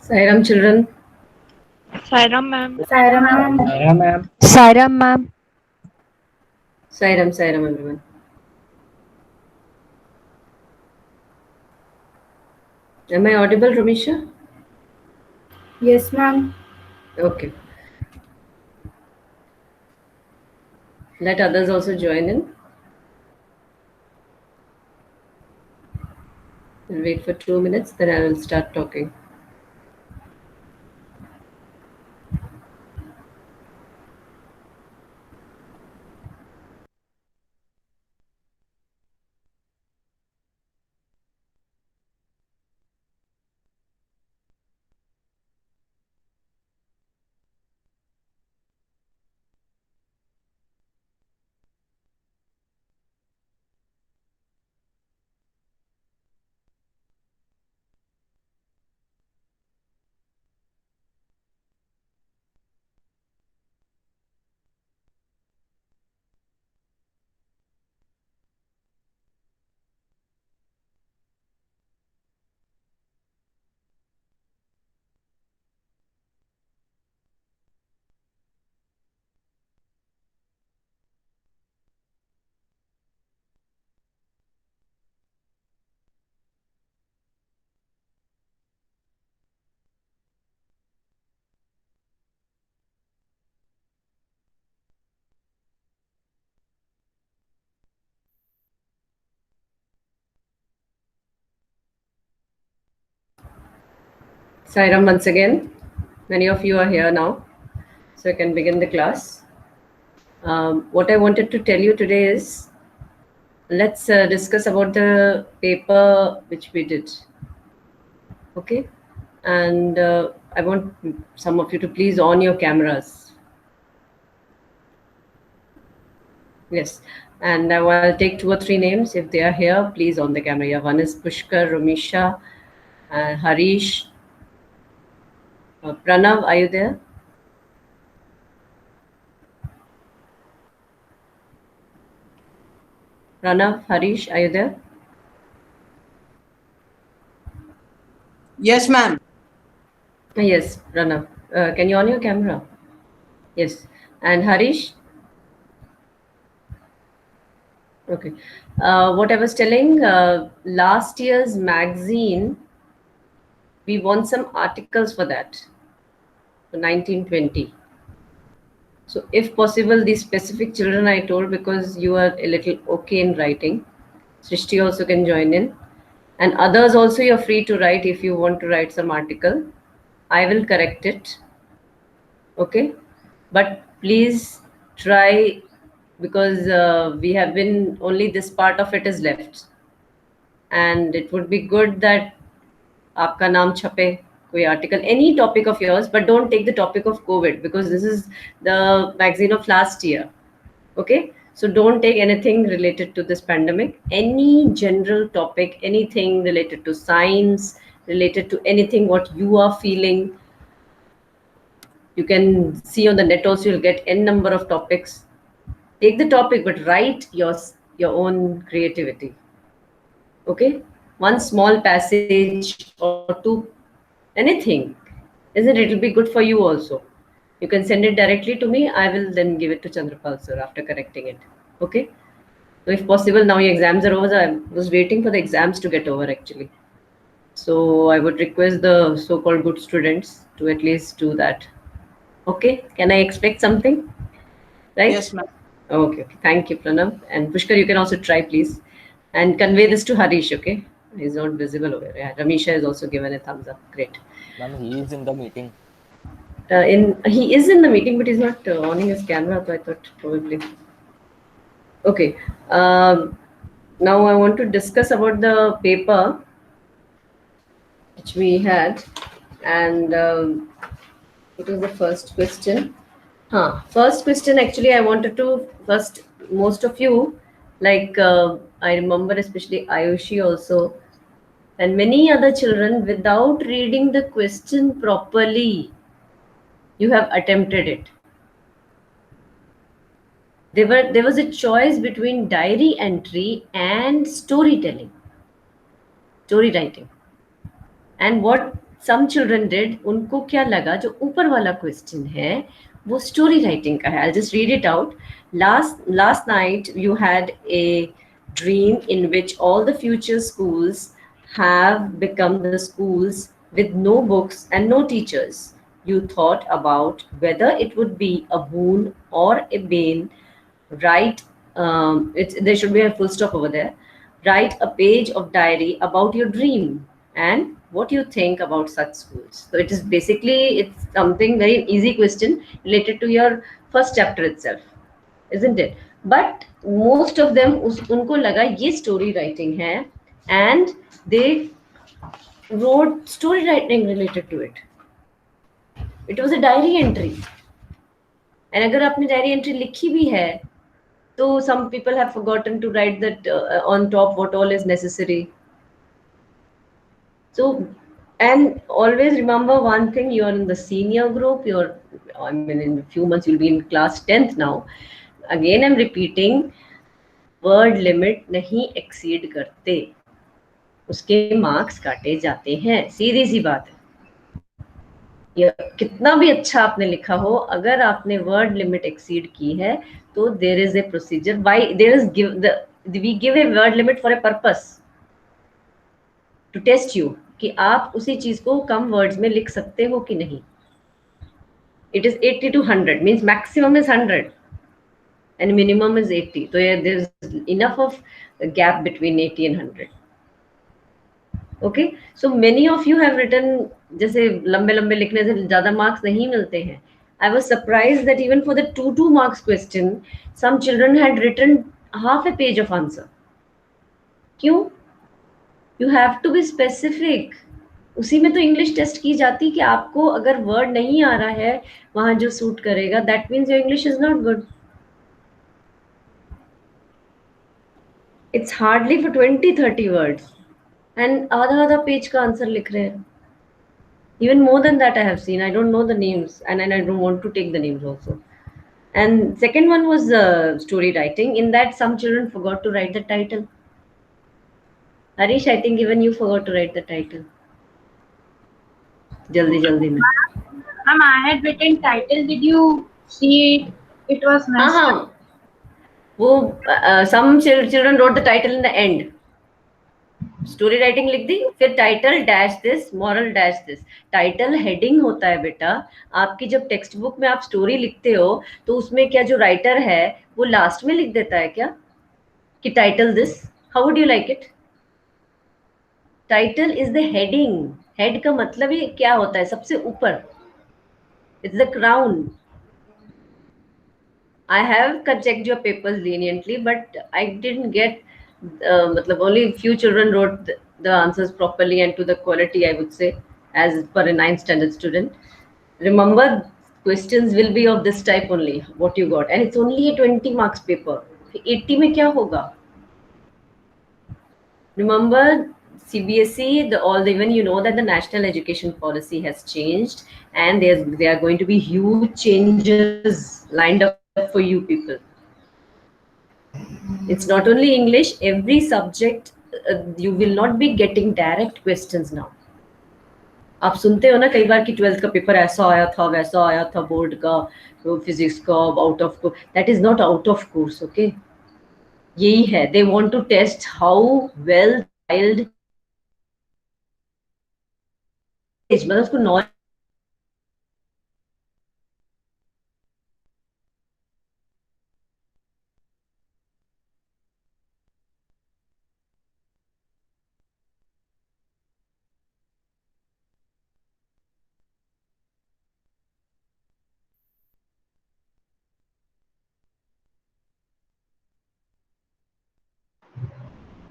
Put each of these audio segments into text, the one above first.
Sairam children. Sairam ma'am. Sairam ma'am. Sairam ma'am. Sairam ma'am. Sairam everyone. Am I audible, Ramisha? Yes, ma'am. Okay. Let others also join in. We'll wait for 2 minutes, then I will start talking. Sairam once again. Many of you are here now, so I can begin the class. What I wanted to tell you today is let's discuss about the paper which we did. Okay, and I want some of you to please on your cameras. Yes, and now I'll take 2 or 3 names. If they are here, please on the camera. Yeah, one is Pushkar, Ramisha, Harish, Pranav. Are you there? Pranav, Harish, are you there? Yes, ma'am. Yes, Pranav. Can you on your camera? Yes. And Harish? Okay. What I was telling, last year's magazine, we want some articles for that, for 1920. So if possible, these specific children I told, because you are a little okay in writing, Srishti also can join in. And others also, you're free to write if you want to write some article. I will correct it. Okay. But please try, because we have been, only this part of it is left. And it would be good that आपका नाम छपे कोई article, any topic of yours, but don't take the topic of COVID, because this is the magazine of last year. Okay, so don't take anything related to this pandemic. Any general topic, anything related to science, related to anything what you are feeling. You can see on the net also, you'll get n number of topics. Take the topic, but write your own creativity. Okay, one small passage or two, anything, isn't it? It'll be good for you also. You can send it directly to me. I will then give it to Chandrapal sir after correcting it. Okay, so if possible, now your exams are over. I was waiting for the exams to get over actually, so I would request the so-called good students to at least do that. Okay, can I expect something, right? Yes, ma'am. Okay, okay. Thank you, Pranav. And Pushkar, you can also try, please. And convey this to Harish, okay? He's not visible over here. Yeah, Ramisha has also given a thumbs up. Great. Ma'am, he is in the meeting. He is in the meeting, but he's not owning his camera, so I thought probably. Okay. Now I want to discuss about the paper which we had. And what was the first question? First question, actually, I wanted to first, most of you, like I remember especially Ayushi also, and many other children, without reading the question properly, you have attempted it. There was a choice between diary entry and storytelling, story writing. And what some children did, उनको क्या लगा जो ऊपर वाला question है वो story writing का है. I just read it out. Last night you had a dream in which all the future schools have become the schools with no books and no teachers. You thought about whether it would be a boon or a bane. Write, there should be a full stop over there. Write a page of diary about your dream and what you think about such schools. So it is basically, it's something very easy question related to your first chapter itself, isn't it? But most of them उनको लगा ये story writing है and they wrote story writing related to it. It was a diary entry. And अगर आपने diary entry लिखी भी है so some people have forgotten to write that on top what all is necessary. So, and always remember one thing: you're in the senior group. I mean, in a few months you'll be in class 10th now. Again, I'm repeating, word limit नहीं exceed करते, उसके marks काटे जाते हैं. सीधी सी बात है. या कितना भी अच्छा आपने लिखा हो, अगर आपने वर्ड लिमिट एक्सीड की है तो there is a procedure. Why there is we give a word limit for a purpose, to test you कि आप उसी चीज को कम वर्ड्स में लिख सकते हो कि नहीं. It is 80 to 100 means maximum is 100 and minimum is 80. So yeah, there's enough of a gap between 80 and 100. Okay, so many of you have written, जैसे लंबे लंबे लिखने से ज्यादा मार्क्स नहीं मिलते हैं. I was surprised that even for the 2 marks question some children had written half a page of answer. क्यों? You have to be specific. उसी में तो इंग्लिश टेस्ट की जाती कि आपको अगर वर्ड नहीं आ रहा है वहां जो सूट करेगा, that means your English is not good. It's hardly for 20-30 words and आधा आधा पेज का आंसर लिख रहे हैं. Even more than that I have seen. I don't know the names, and I don't want to take the names also. And second one was story writing. In that, some children forgot to write the title. Harish, I think even you forgot to write the title. Jaldi jaldi mein. Ma'am, I had written title. Did you see it? It was messed up. वो some children wrote the title in the end. Story writing लिख दी, फिर title dash this, moral dash this. Title heading होता है बेटा. आपकी जब text book में आप स्टोरी लिखते हो तो उसमें क्या जो राइटर है वो लास्ट में लिख देता है क्या कि title this? How would you like it? Title is the heading. Head का मतलब ही क्या होता है? सबसे ऊपर. It's the crown. I have checked your papers leniently, but I didn't get, matlab only few children wrote the answers properly and to the quality, I would say, as per a 9th standard student. Remember, questions will be of this type only, what you got. And it's only a 20 marks paper. 80 में क्या होगा? Remember, CBSE, even you know that the national education policy has changed, and there are going to be huge changes lined up for you people. It's not only English, every subject, you will not be getting direct questions now. आप सुनते हो ना कई बार कि 12th का paper ऐसा आया था, वैसा आया था, बोर्ड का फिजिक्स का out of course. That is not out of course. Okay, यही है. They want to test how well child, मतलब उसको knowledge.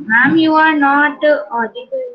Ma'am, you are not audible.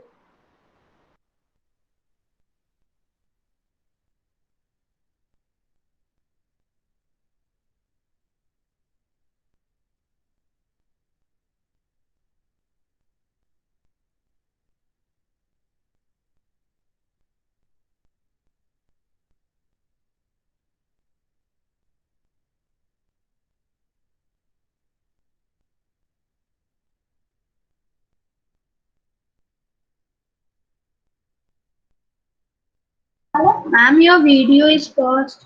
Ma'am, your video is paused.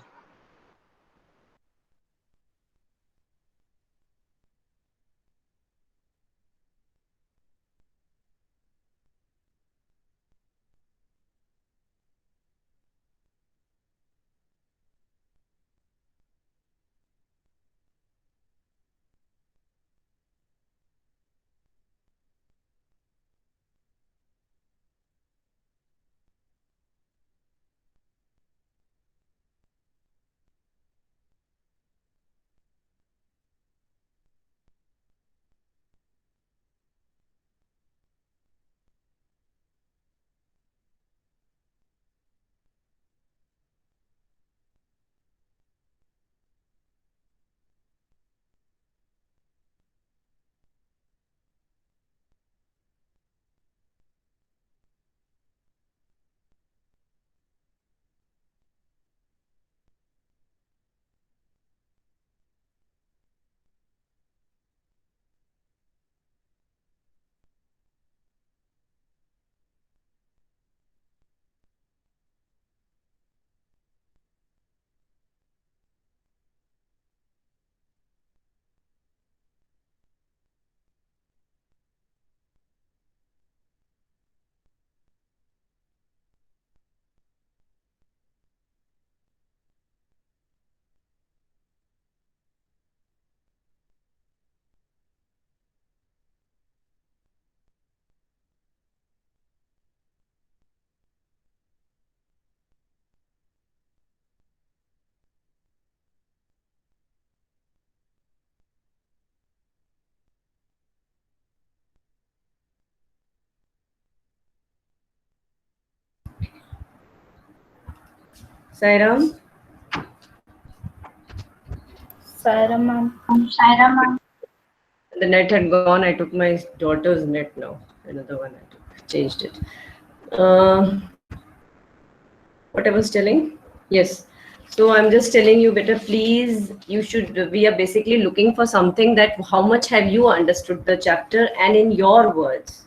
Sairam? Sairam ma'am. Saira, ma'am. The net had gone. I took my daughter's net now. Another one I took, changed it. What I was telling? Yes. So I'm just telling you better, please, we are basically looking for something that how much have you understood the chapter and in your words.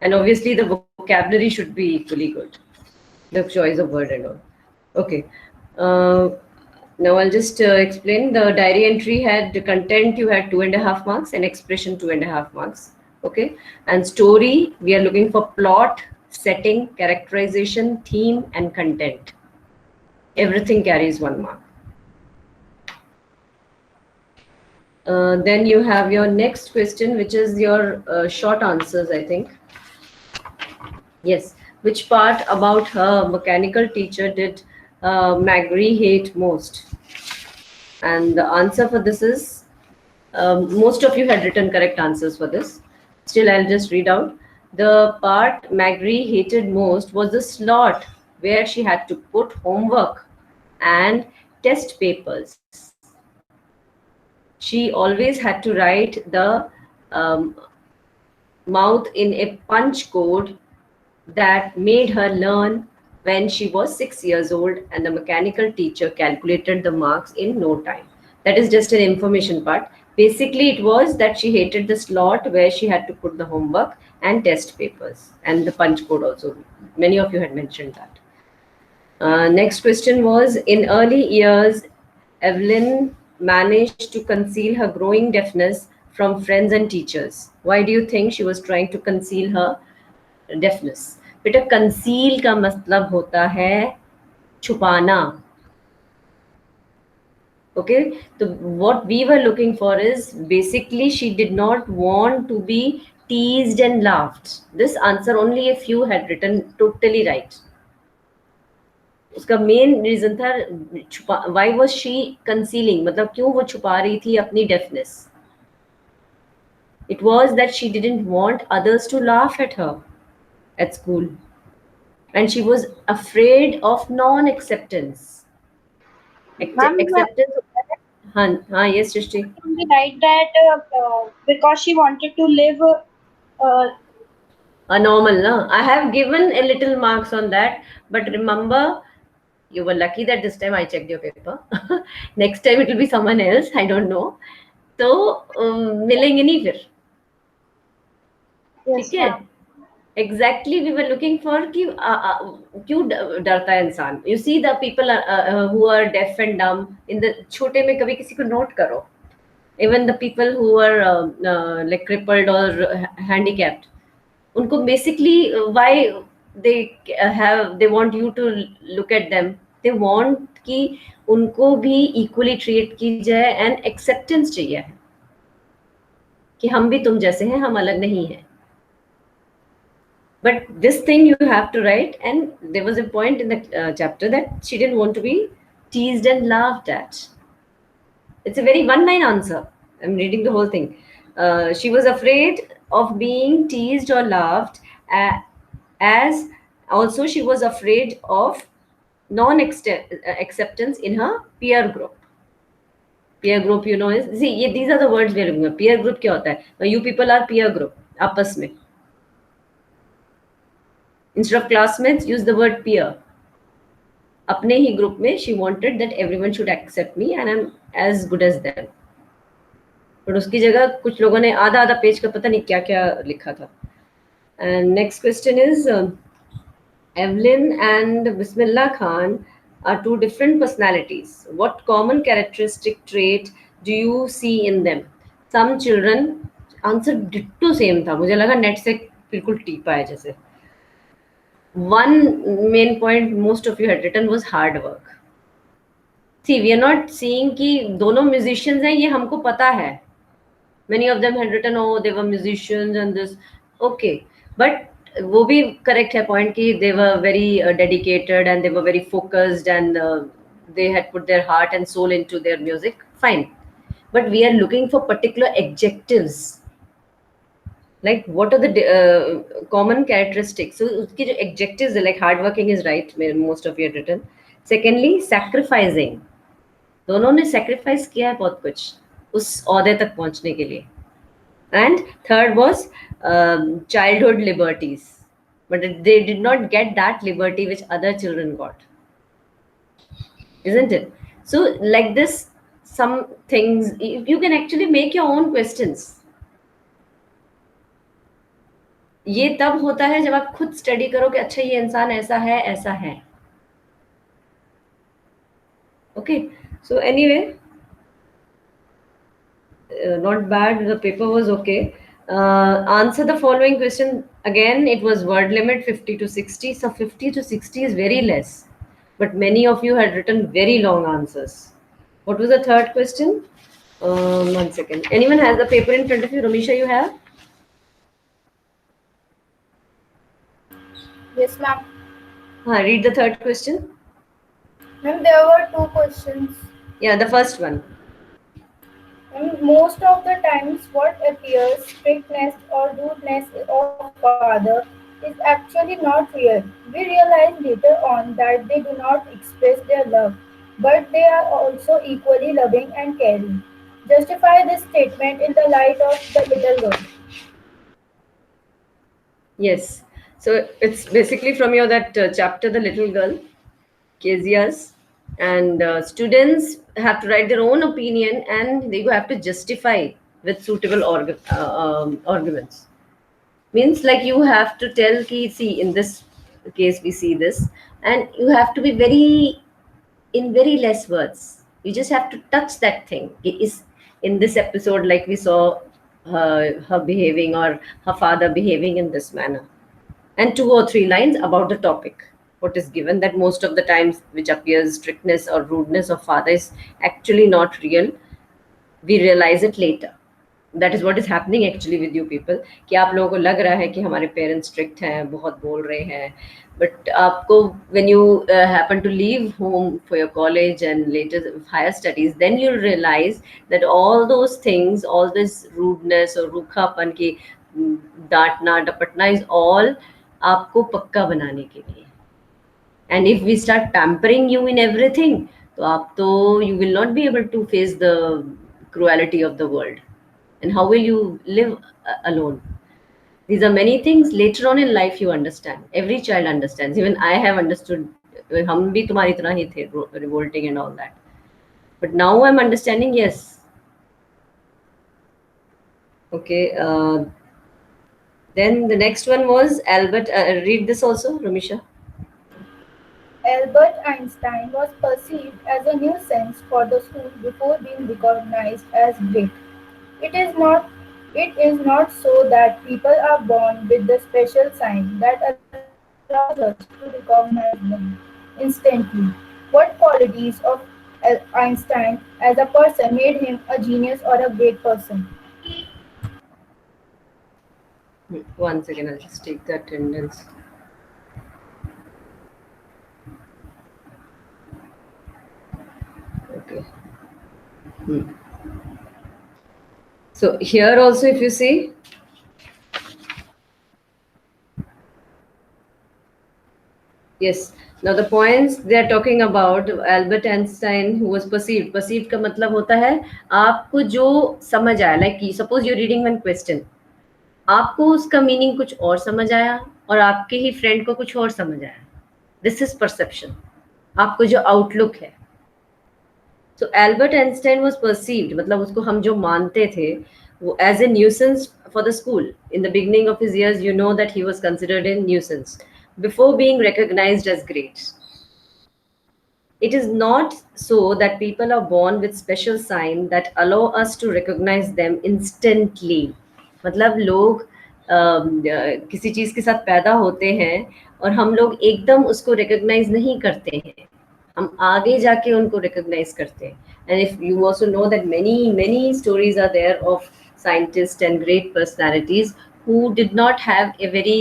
And obviously the vocabulary should be equally good. The choice of word and all. Okay. Now I'll just explain. The diary entry had the content, you had 2.5 marks, and expression 2.5 marks. Okay. And story, we are looking for plot, setting, characterization, theme, and content. Everything carries 1 mark. Then you have your next question, which is your short answers, I think. Yes. Which part about her mechanical teacher did Magri hate most? And the answer for this is, most of you had written correct answers for this. Still, I'll just read out. The part Magri hated most was the slot where she had to put homework and test papers. She always had to write the mouth in a punch code that made her learn when she was 6 years old, and the mechanical teacher calculated the marks in no time. That is just an information part. Basically, it was that she hated the slot where she had to put the homework and test papers and the punch code also. Many of you had mentioned that. Next question was, in early years, Evelyn managed to conceal her growing deafness from friends and teachers. Why do you think she was trying to conceal her deafness? बेटा conceal का मतलब होता है छुपाना. Okay, so what we were looking for is basically she did not want to be teased and laughed. This answer only a few had written totally right. उसका main reason था why was she concealing, मतलब क्यों वो छुपा रही थी अपनी deafness. It was that she didn't want others to laugh at her at school. And she was afraid of non-acceptance. Acceptance. Yes, Srishti. We write that because she wanted to live A normal, no? I have given a little marks on that, but remember, you were lucky that this time I checked your paper. Next time it will be someone else. I don't know. तो मिलेंगे नहीं फिर. yes, ठीक है. Exactly, we were looking for कि क्यों डरता है इंसान. You see the people who are deaf and dumb in the छोटे में कभी किसी को note करो. Even the people who are like crippled or handicapped, उनको basically why they want you to look at them. They want कि उनको भी equally treat की जाए and acceptance चाहिए कि हम भी तुम जैसे हैं, हम अलग नहीं हैं. But this thing you have to write, and there was a point in the chapter that she didn't want to be teased and laughed at. It's a very one-line answer. I'm reading the whole thing. She was afraid of being teased or laughed at, as also she was afraid of non-acceptance in her peer group. Peer group, you know, is see these are the words we're looking at. Peer group क्या होता है? You people are peer group. आपस में. Instead of classmates, use the word peer. अपने ही group में she wanted that everyone should accept me and I'm as good as them. पर उसकी जगह कुछ लोगों ने आधा आधा पेज का पता नहीं क्या क्या लिखा था. And next question is Evelyn and Bismillah Khan are two different personalities. What common characteristic trait do you see in them? Some children answer ditto same था. मुझे लगा नेट से बिल्कुल टीपा है जैसे. One main point most of you had written was hard work. See, we are not seeing कि दोनों musicians हैं, ये हमको पता है. Many of them had written, oh, they were musicians and this. Okay, but वो भी correct है point कि they were very dedicated and they were very focused and they had put their heart and soul into their music. Fine, but we are looking for particular adjectives. Like what are the common characteristics? So उसकी जो adjectives like hardworking is right, most of you had written. Secondly, sacrificing. दोनों ने sacrifice किया है बहुत कुछ उस औहदे तक पहुंचने के लिए. And third was childhood liberties, but they did not get that liberty which other children got, isn't it? So like this, some things you can actually make your own questions. ये तब होता है जब आप खुद स्टडी करो कि अच्छा ये इंसान ऐसा है ऐसा है. Okay, so anyway, not bad, the paper was okay. Answer the following question. Again, it was word limit 50 to 60. So 50 to 60 is very less, but many of you had written very long answers. What was the third question? 1 second. Anyone has the paper in front of you? Ramisha, you have? Yes, ma'am. Read the third question. Ma'am, there were two questions. Yeah, the first one. And most of the times, what appears strictness or rudeness of father is actually not real. We realize later on that they do not express their love, but they are also equally loving and caring. Justify this statement in the light of the little girl. Yes. So it's basically from your that chapter, The Little Girl, Kezia's, and students have to write their own opinion and they have to justify with suitable arguments. Means like you have to tell ki, see, in this case we see this, and you have to be in very less words. You just have to touch that thing. It is in this episode, like we saw her behaving or her father behaving in this manner, and 2 or 3 lines about the topic. What is given, that most of the times which appears strictness or rudeness of father is actually not real. We realize it later. That is what is happening actually with you people. कि आप लोगों को लग रहा है कि हमारे parents strict हैं, बहुत बोल रहे हैं, but आपको when you happen to leave home for your college and later higher studies, then you'll realize that all those things, all this rudeness or रूखापन की डांटना डपटना is all आपको पक्का बनाने के लिए. And if we start pampering you in everything, तो आप तो you will not be able to face the cruelty of the world. And how will you live alone? These are many things later on in life you understand. Every child understands. Even I have understood. हम भी तुम्हारी तरह ही थे, revolting and all that. But now I'm understanding. Yes. Okay. Then the next one was Albert. Read this also, Ramisha. Albert Einstein was perceived as a nuisance for the school before being recognized as great. It is not it is not so that people are born with the special sign that allows us to recognize them instantly. What qualities of Einstein as a person made him a genius or a great person? One second, I'll just take the attendance. Okay. So here also, if you see, yes. Now the points they are talking about Albert Einstein, who was perceived. Perceived का मतलब होता है आपको जो समझ आया. Like suppose you're reading one question, आपको उसका मीनिंग कुछ और समझ आया और आपके ही फ्रेंड को कुछ और समझ आया. This is perception. आपको जो आउटलुक है. So Albert Einstein was perceived, मतलब उसको हम जो मानते थे वो as a nuisance for the school. In the beginning of his years you know that he was considered a nuisance before being recognised as great. It is not so that people are born with special sign that allow us to recognize them instantly. मतलब लोग किसी चीज के साथ पैदा होते हैं और हम लोग एकदम उसको रिकॉग्नाइज नहीं करते हैं, हम आगे जाके उनको रिकॉग्नाइज करते हैं. And if you also know that many stories are there of scientists and great personalities who did not have a very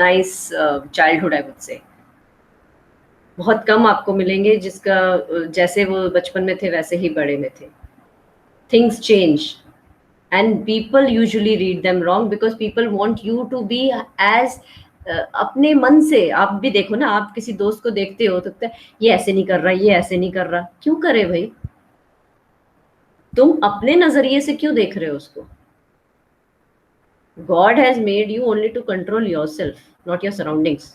nice childhood, I would say. बहुत कम आपको मिलेंगे जिसका जैसे वो बचपन में थे वैसे ही बड़े में थे. Things change and people usually read them wrong because people want you to be as अपने मन से. आप भी देखो ना, आप किसी दोस्त को देखते हो तो ये ऐसे नहीं कर रहा, ये ऐसे नहीं कर रहा. क्यों करे भाई? तुम अपने नजरिए से क्यों देख रहे हो उसको? God has made you only to control yourself, not your surroundings.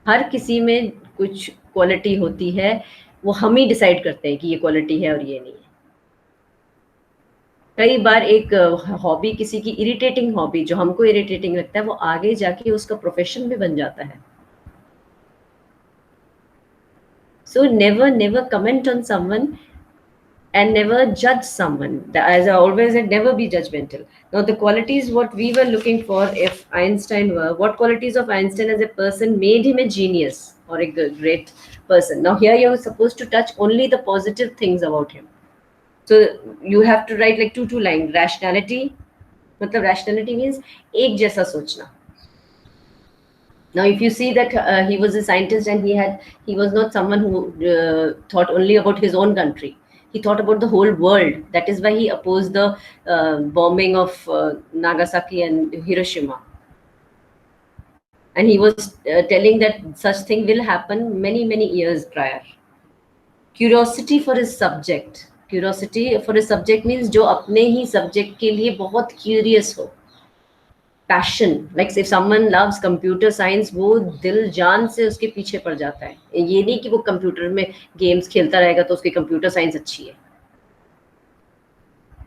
हर किसी में कुछ क्वालिटी होती है, वो हम ही डिसाइड करते हैं कि ये क्वालिटी है और ये नहीं है. कई बार एक हॉबी, किसी की इरिटेटिंग हॉबी जो हमको इरिटेटिंग लगता है, वो आगे जाके उसका प्रोफेशन भी बन जाता है. So never comment on someone and never judge someone. As I always said, never be judgmental. Now the qualities what we were looking for, if Einstein were, what qualities of Einstein as a person made him a genius or a great person? Now here you're supposed to touch only the positive things about him. So you have to write like two line. Rationality, matlab rationality means ek jaisa sochna. Now if you see that he was a scientist and he was not someone who thought only about his own country. He thought about the whole world. That is why he opposed the bombing of Nagasaki and Hiroshima. And he was telling that such thing will happen many years prior. Curiosity for his subject. Curiosity for his subject means जो अपने ही subject के लिए बहुत curious हो. Passion, like if someone loves computer science, वो दिल जान से उसके पीछे पड़ जाता है. ये नहीं कि वो कंप्यूटर में गेम्स खेलता रहेगा तो उसकी कंप्यूटर साइंस अच्छी है.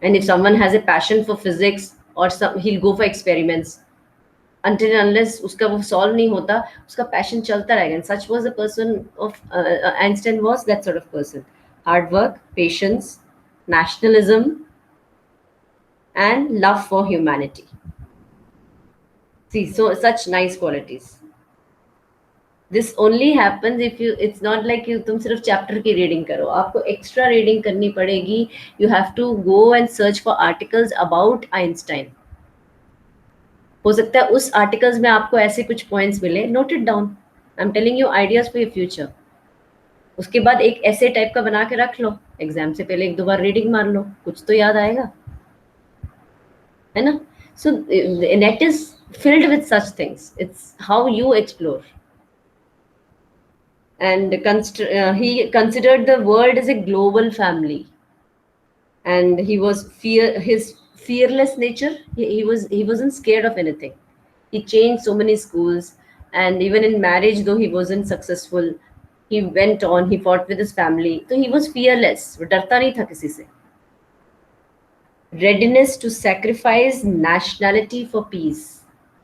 And if someone has a passion for physics or he'll go for experiments until unless उसका वो solve नहीं होता, उसका passion चलता रहेगा. And such was the person of Einstein was that sort of person. Hard work, patience, nationalism, and love for humanity. See, so such nice qualities. This only happens if you, it's not like you तुम सिर्फ chapter की reading करो, आपको extra reading करनी पड़ेगी. You have to go and search for articles about Einstein. हो सकता है उस आर्टिकल्स में आपको ऐसे कुछ पॉइंट्स मिले. Note it down. I am telling you ideas for your future. उसके बाद एक ऐसे टाइप का बना के रख लो, एग्जाम से पहले एक दो बार रीडिंग मार लो, कुछ तो याद आएगा, है ना? So net is filled with such things. It's how you explore. And he considered the world as a global family. And he was his fearless nature. He wasn't scared of anything. He changed so many schools, and even in marriage, though he wasn't successful, he went on. He fought with his family. So he was fearless. वो डरता नहीं था किसी से. Readiness to sacrifice nationality for peace.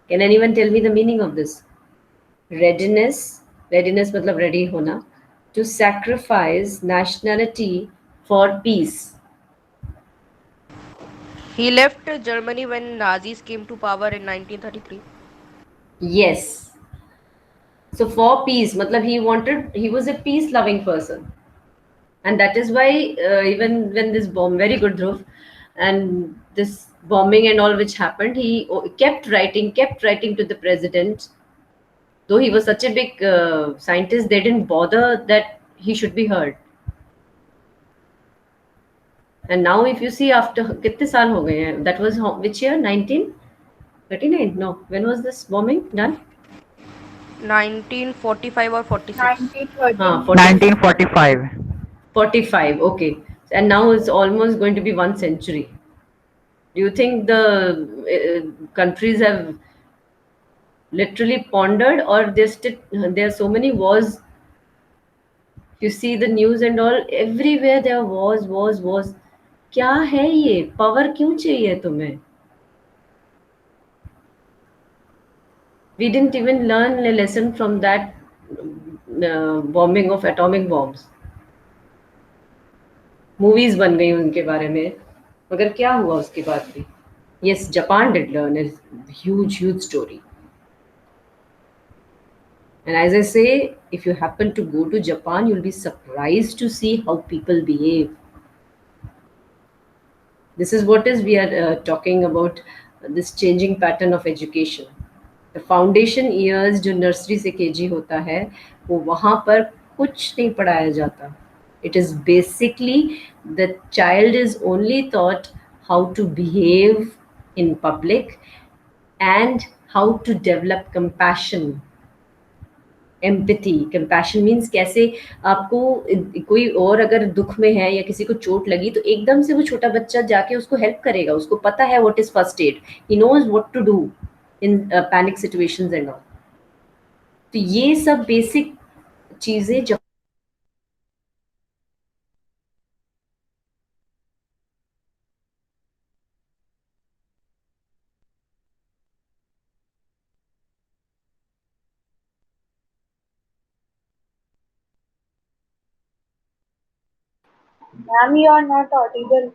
Can anyone tell me the meaning of this? Readiness, readiness मतलब ready होना, to sacrifice nationality for peace. He left Germany when Nazis came to power in 1933. Yes. So for peace, matlab he was a peace loving person. And that is why even when this bomb, very good Dhruv, and this bombing and all which happened, he kept writing to the president. Though he was such a big scientist, they didn't bother that he should be heard. And now if you see after कितने साल हो गए हैं, that was which year, 1939? No, when was this bombing done? 1945 or 46. 1913. 40, 1945. 45, okay. And now it's almost going to be 1 century. Do you think the countries have literally pondered, or there are so many wars? You see the news and all, everywhere there are wars. क्या है ये? Power क्यों चाहिए तुम्हें? We didn't even learn a lesson from that bombing of atomic bombs. Movies बन गई उनके बारे में, मगर क्या हुआ उसके बाद भी? Yes, Japan did learn a huge story. And as I say, if you happen to go to Japan, you'll be surprised to see how people behave. This is what is we are talking about, this changing pattern of education. The foundation years जो nursery से KG होता है, वो वहाँ पर कुछ नहीं पढ़ाया जाता. It is basically the child is only taught how to behave in public and how to develop compassion. Empathy, compassion means कैसे आपको कोई और अगर दुख में है या किसी को चोट लगी तो एकदम से वो छोटा बच्चा जाके उसको हेल्प करेगा, उसको पता है what is first aid, he knows what to do in panic situations and all. तो ये सब बेसिक चीजें जब Ma'am, you are not audible.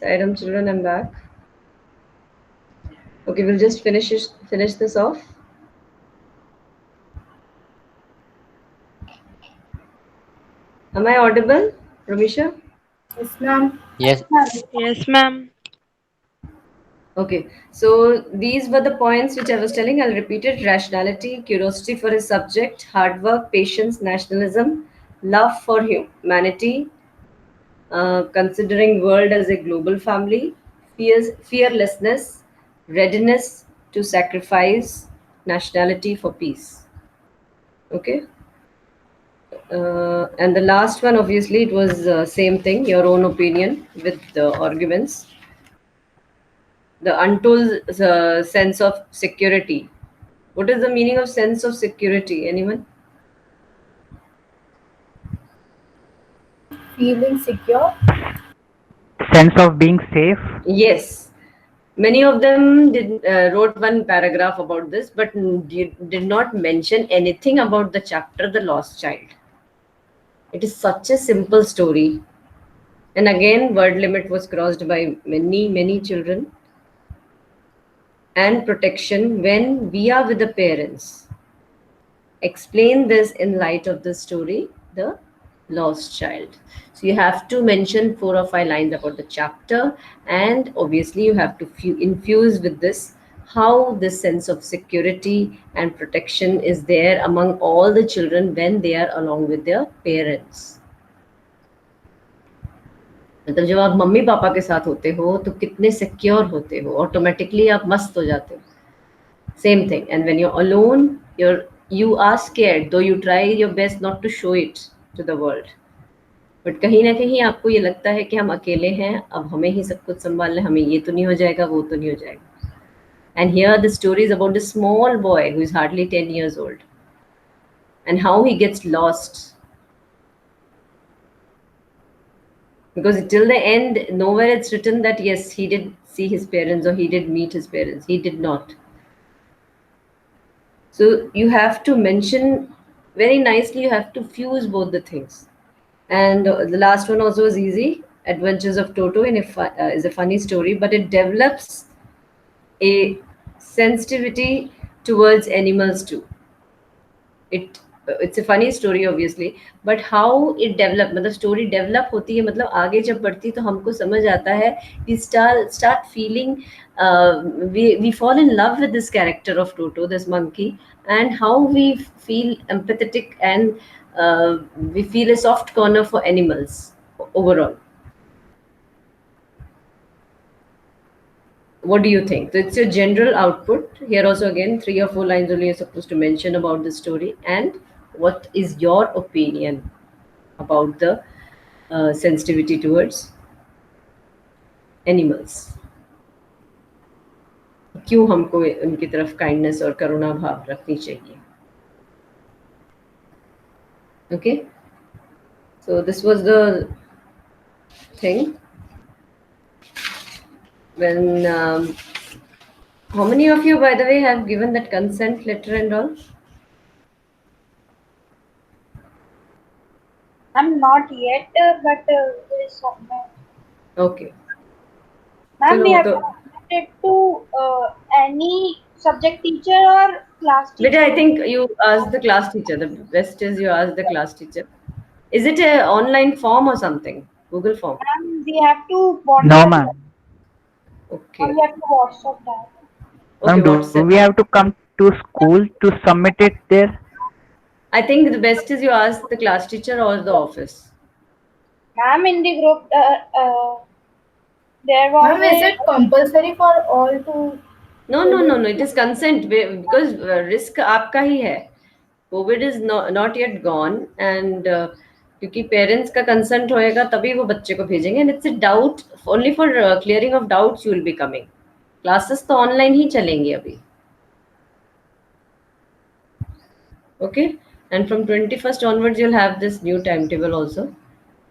Sairam children, I'm back. Okay, we'll just finish this off. Am I audible, Ramisha? Yes, ma'am. Yes. Yes, ma'am. Okay, so these were the points which I was telling. I'll repeat it: rationality, curiosity for his subject, hard work, patience, nationalism, love for humanity, considering world as a global family, fearlessness, readiness to sacrifice nationality for peace. Okay. And the last one, obviously, it was same thing, your own opinion with the arguments. The untold sense of security. What is the meaning of sense of security? Anyone? Feeling secure. Sense of being safe. Yes. Many of them wrote one paragraph about this, but did not mention anything about the chapter The Lost Child. It is such a simple story. And again, word limit was crossed by many, many children. And protection when we are with the parents. Explain this in light of the story, The Lost Child. So you have to mention 4 or 5 lines about the chapter, and obviously you have to infuse with this how this sense of security and protection is there among all the children when they are along with their parents. मतलब जब आप mummy papa के साथ होते हो तो कितने secure होते हो, ऑटोमेटिकली आप मस्त हो जाते हो. Same thing. And when you're alone, you are scared, though you try your best not to show it to the world. But कहीं ना कहीं आपको ये लगता है कि हम अकेले हैं, अब हमें ही सब कुछ संभालना है, हमें ये तो नहीं हो जाएगा, वो तो नहीं हो जाएगा. And here the story is about a small boy who is hardly 10 years old and how he gets lost. Because till the end, nowhere it's written that yes, he did see his parents or he did meet his parents. He did not. So you have to mention very nicely, you have to fuse both the things. And the last one also is easy. Adventures of Toto is a funny story, but it develops a sensitivity towards animals too. It's a funny story obviously, but how it develop, मतलब story develop होती है, मतलब आगे जब बढ़ती तो हमको समझ आता है, we start feeling, we fall in love with this character of Toto, this monkey, and how we feel empathetic and we feel a soft corner for animals overall. What do you think? So it's your general output. Here also again 3 or 4 lines only you're supposed to mention about the story, and what is your opinion about the sensitivity towards animals. क्यों हमको उनकी तरफ kindness और करुणा भाव रखनी चाहिए. Okay, so this was the thing. When how many of you, by the way, have given that consent letter and all? I'm not yet, but there is somewhere. Okay. Ma'am, we Chalo, have to, to send it to any subject teacher or class teacher. Beta, I think you asked the class teacher. The best is you ask the class teacher. Is it a online form or something? Google form? Ma'am, we have to WhatsApp. No, ma'am. Okay. Or we have to WhatsApp that. Okay, Ma'am, do WhatsApp. we have to come to school to submit it there? I think the best is you ask the class teacher or the office. Ma'am, in the group, there was Ma'am, is it compulsory for all to? No. It is consent because risk आपका ही है. COVID is not yet gone, and क्योंकि parents का consent होएगा तभी वो बच्चे को भेजेंगे, and it's a doubt only for clearing of doubts you will be coming. Classes तो ऑनलाइन ही चलेंगे अभी. Okay, and from 21st onwards you'll have this new timetable also.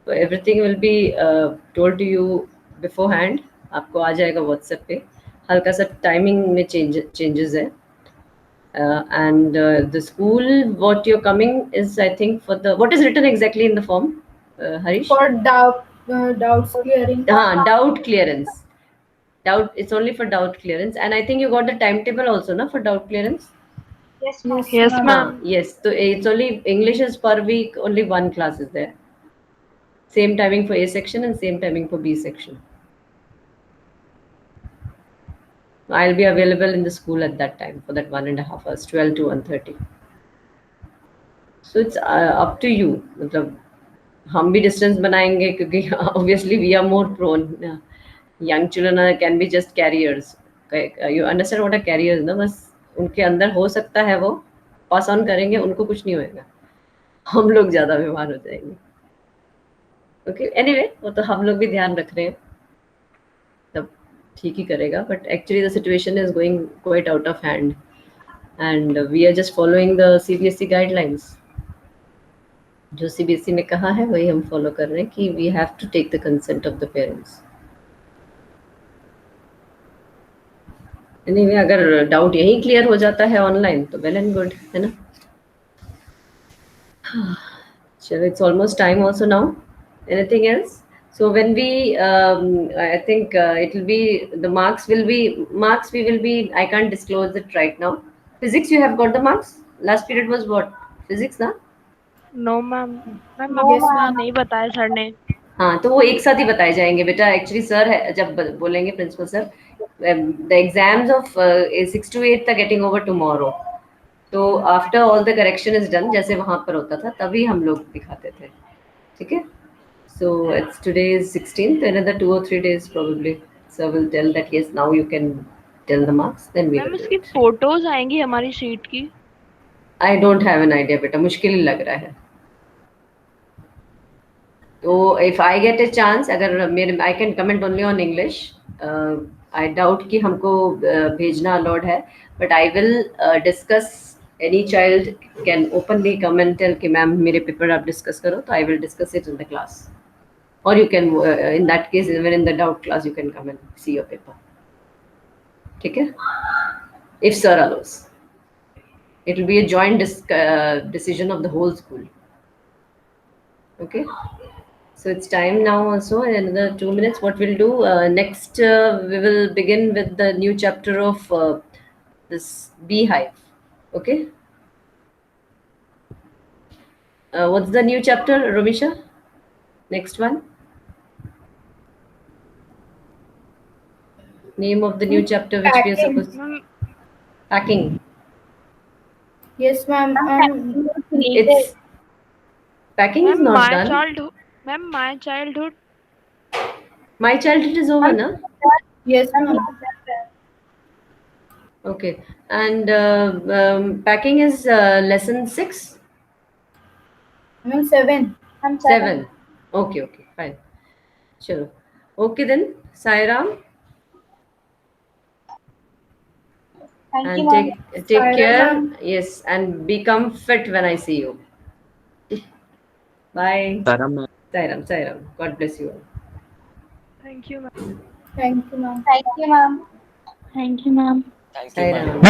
So everything will be told to you beforehand. आपको आ जाएगा WhatsApp पे. हल्का सा timing में changes है. And the school, what you're coming is, I think, for the, what is written exactly in the form, Harish? For doubts clearing. Doubt clearance. Doubt, it's only for doubt clearance. And I think you got the timetable also, na, for doubt clearance? Yes, ma'am. Yes, Yes, ma'am. ma'am. Yes, so it's only English is per week, only one class is there. Same timing for A section and same timing for B section. I'll be available in the school at that time for that 1.5 hours, 12 to 1:30. So it's up to you. मतलब हम भी distance बनाएंगे क्योंकि obviously we are more prone. Young children can be just carriers. You understand what a carrier is ना? बस उनके अंदर हो सकता है वो पास ऑन करेंगे, उनको कुछ नहीं होएगा, हम लोग ज़्यादा बीमार हो जाएंगे. ओके एनीवे वो तो हम लोग भी ध्यान रख रहे हैं, तब ठीक ही करेगा. But actually the situation is going quite out of hand and we are just following the CBSE guidelines. जो सीबीएसई ने कहा है वही हम फॉलो कर रहे हैं कि we have to take the consent of the parents. Anyway अगर डाउट यही क्लियर हो जाता है ऑनलाइन तो वेल एंड गुड, है ना. चलो it's almost time also now. Anything else? So when we, I think it will be, the marks will be, we will be, I can't disclose it right now. Physics, you have got the marks? Last period was what? Physics, ना? No ma'am. Ma'am Yes, ma'am. नहीं बताया sir ने. हाँ तो वो एक साथ ही बताए जाएंगे बेटा. एक्चुअली सर है जब बोलेंगे principal sir, the exams of 6 to 8 are getting over tomorrow. तो after all the correction is done, जैसे वहाँ पर होता था तभी हम लोग दिखाते थे. ठीक है. So it's today is 16th. Another 2 or 3 days probably. So we'll tell that yes, now you can tell the marks. Then we ma'am will do इसकी it. फोटोज आएंगी हमारी शीट की. I don't have an idea, बेटा. मुश्किल ही लग रहा है. तो if I get a chance, अगर मेरे I can comment only on English. I doubt कि हमको भेजना allowed है. But I will discuss. Any child can openly come and tell कि मैम मेरे पेपर आप डिस्कस करो. तो I will discuss it in the class. Or you can, in that case, even in the doubt class, you can come and see your paper. Okay? If sir allows. It will be a joint decision of the whole school. Okay? So it's time now also, in another 2 minutes. What we'll do, next we will begin with the new chapter of this beehive. Okay? What's the new chapter, Romisha? Next one? Name of the new chapter which we are Packing. supposed ma'am packing. Yes, ma'am. It's packing is ma'am not my done. Childhood. Ma'am my childhood. My childhood is over, na? Yes, ma'am. Okay. And packing is lesson 6, Ma'am, 7. 7. Okay, fine. Chalo. Okay then, Sairam. Thank And you, ma'am. take Sairam, care. ma'am. Yes, and become fit when I see you. Bye. Sairam. God bless you all. Thank you ma'am. Thank you, ma'am. Thank you, ma'am. Thank you, ma'am. Sairam.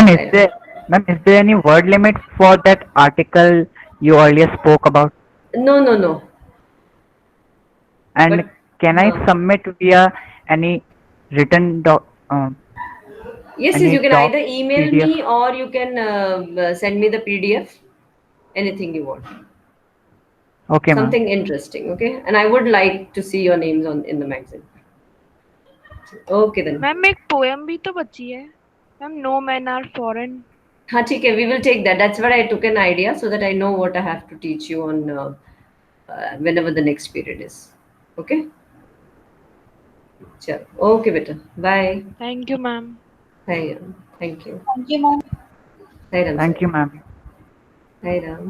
Ma'am, is there any word limit for that article you earlier spoke about? No. And But- can I no. submit via any written Yes, Any you can doc, either email PDF? me or you can send me the PDF. Anything you want. Okay, ma'am. Something interesting, okay? And I would like to see your names in the magazine. Okay then. Ma'am एक poem भी तो बची है. Ma'am no man are foreign. हाँ ठीक है, we will take that. That's what I took an idea so that I know what I have to teach you on whenever the next period is. Okay? चलो, okay बेटा. Bye. Thank you ma'am. Hi Ram. Thank you. Thank you, ma'am. Hi Ram. Thank you, ma'am. Hi Ram.